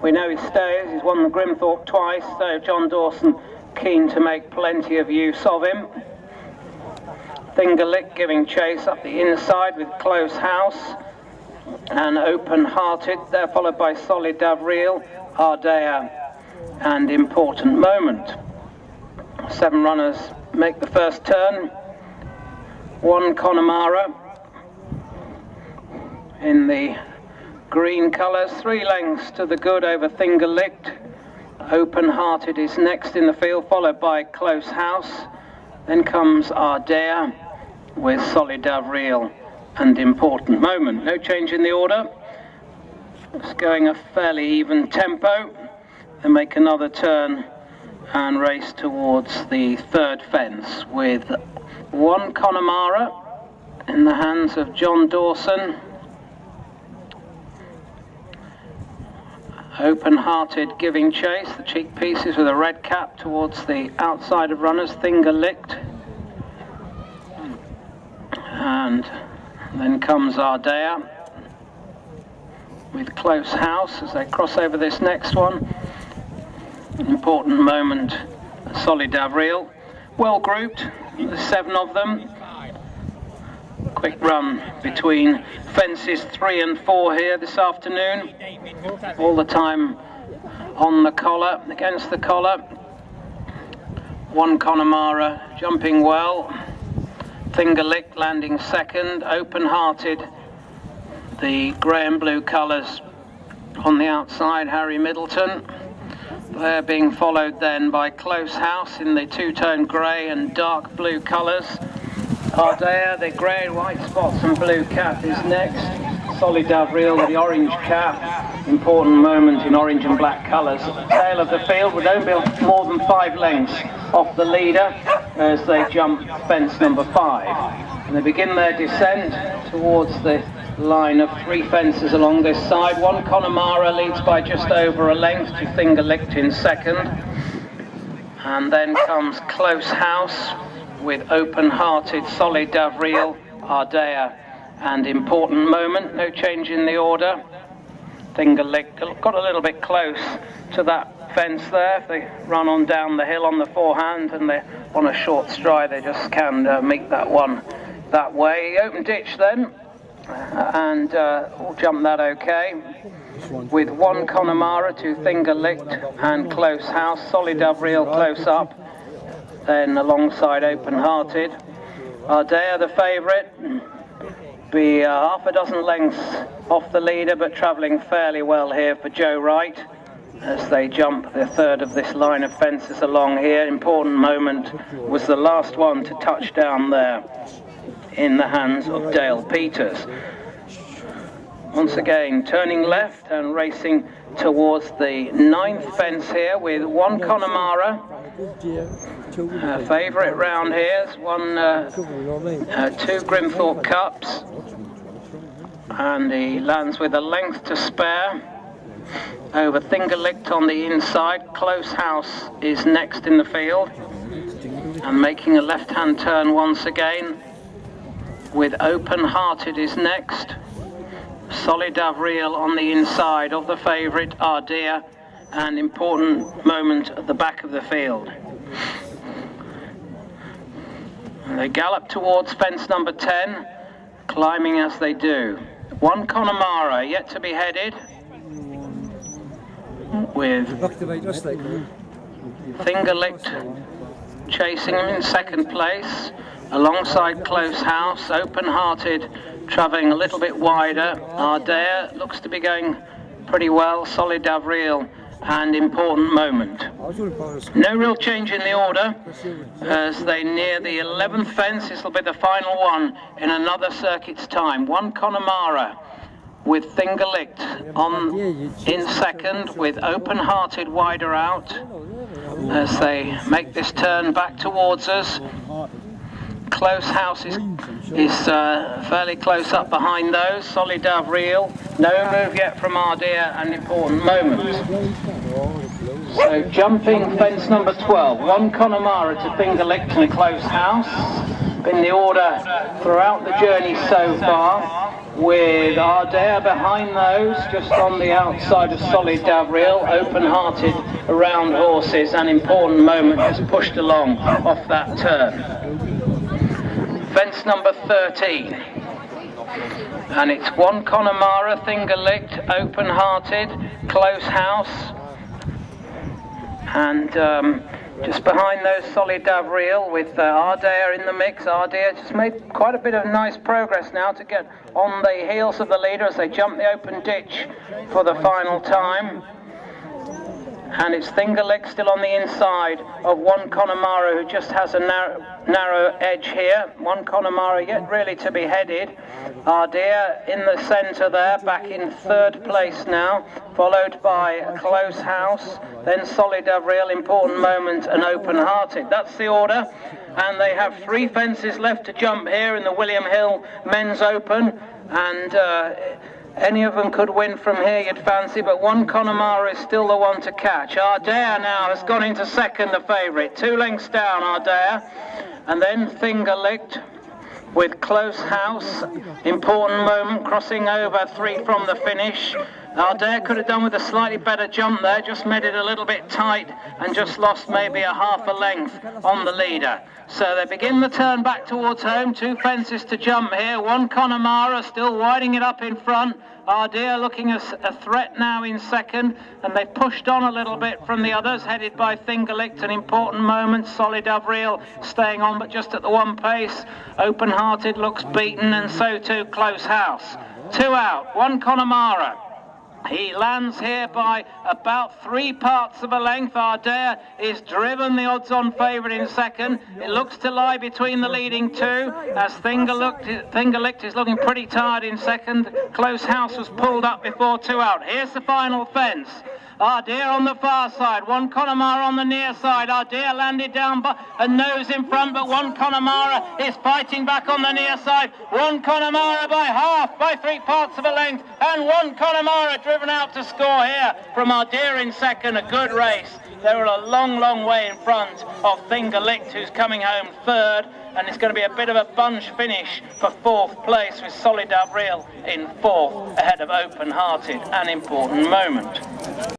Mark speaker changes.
Speaker 1: We know he stays, he's won the Grimthorpe twice, so John Dawson keen to make plenty of use of him. Fingerlick giving chase up the inside with Close House and Open Hearted, there followed by Solid Davril, Ardea and Important Moment. 7 runners make the first turn. 1 Conemara in the green colours, 3 lengths to the good over Fingerlicked. Open Hearted is next in the field, followed by Close House. Then comes Ardea with Solid Davril and Important Moment. No change in the order. It's going a fairly even tempo. Then make another turn and race towards the third fence with 1 Conemara in the hands of John Dawson. Open Hearted giving chase, the cheek pieces with a red cap towards the outside of runners, Fingerlicked. And then comes Ardea with Close House as they cross over this next one. Important Moment, Solid Davril. Well grouped, there's 7 of them. Quick run between fences 3 and 4 here this afternoon. All the time on the collar, against the collar. 1 Conemara jumping well. Fingerlick landing second. Open Hearted, the grey and blue colours on the outside, Harry Middleton. They're being followed then by Close House in the 2-tone grey and dark blue colours. Ardea, the grey, white spots and blue cap is next. Solid Davril with the orange cap. Important Moment in orange and black colours. At the tail of the field with only more than 5 lengths off the leader as they jump fence number 5. And they begin their descent towards the line of 3 fences along this side. 1 Conemara leads by just over a length to Fingerlicked in second. And then comes Close House with Open Hearted, Solid Davril, Ardea and Important Moment. No change in the order. Fingerlicked got a little bit close to that fence there. If they run on down the hill on the forehand and they're on a short stride, they just can make that one that way. Open ditch then, and we'll jump that okay. With 1 Conemara to Fingerlicked and Close House. Solid Davril close up, then alongside Open Hearted. Ardea, the favourite, be half a dozen lengths off the leader, but travelling fairly well here for Joe Wright as they jump the third of this line of fences along here. Important Moment was the last one to touch down there in the hands of Dale Peters. Once again turning left and racing towards the 9th fence here with 1 Conemara. Favourite round here is 2 Grimthorpe Cups, and he lands with a length to spare over Fingerlicked on the inside. Close House is next in the field and making a left-hand turn once again with Open Hearted is next. Solid Davril on the inside of the favourite Ardea and Important Moment at the back of the field. And they gallop towards fence number 10, climbing as they do. 1 Conemara yet to be headed, with Fingerlicked chasing him in second place, alongside Close House. Open Hearted travelling a little bit wider. Ardea looks to be going pretty well. Solid Davril and Important Moment. No real change in the order as they near the 11th fence. This will be the final one in another circuit's time. 1 Conemara with Fingerlicked on in second, with Open Hearted wider out as they make this turn back towards us. Close House is fairly close up behind those. Solid Davril, no move yet from Ardea and Important Moment. So jumping fence number 12, 1 Conemara to Fingerlicked and Close House. Been the order throughout the journey so far. with Ardea behind those, just on the outside of Solid Davriel. Open-hearted around horses, an important moment, just pushed along off that turn. Fence number 13. And it's one Conemara, Thingelicht, Open-hearted, Close House. And just behind those, Solid Davriel with Ardea in the mix. Ardea just made quite a bit of nice progress now to get on the heels of the leader as they jump the open ditch for the final time. And it's Thingelicht still on the inside of one Conemara, who just has a narrow edge here. One Conemara yet really to be headed. Ardea in the centre there, back in third place now, followed by Close House, then Solid Davriel, Important Moment, and Open-hearted. That's the order, and they have 3 fences left to jump here in the William Hill Men's Open, and any of them could win from here, you'd fancy, but one Conemara is still the one to catch. Ardea now has gone into second, the favourite. 2 lengths down, Ardea. And then Thingelicht with Close House. Important Moment crossing over 3 from the finish. Ardea could have done with a slightly better jump there, just made it a little bit tight and just lost maybe a half a length on the leader. So they begin the turn back towards home. 2 fences to jump here. One Conemara still winding it up in front. Ardea looking as a threat now in second, and they've pushed on a little bit from the others, headed by Thingelicht. An Important Moment. Solid Davriel staying on, but just at the 1 pace. Open-hearted looks beaten, and so too Close House. 2 out. One Conemara. He lands here by about 3 parts of a length. Ardea is driven the odds-on favourite in second. It looks to lie between the leading 2, as Thingelicht is looking pretty tired in second. Close House was pulled up before 2 out. Here's the final fence. Ardea on the far side, one Conemara on the near side. Ardea landed down a nose in front, but one Conemara is fighting back on the near side. One Conemara by half, by 3 parts of a length, and one Conemara driven out to score here from Ardea in second. A good race. They were a long, long way in front of Thingelicht, who's coming home third, and it's going to be a bit of a bunch finish for 4th place, with Solid Davriel in 4th ahead of Open-hearted. An Important Moment.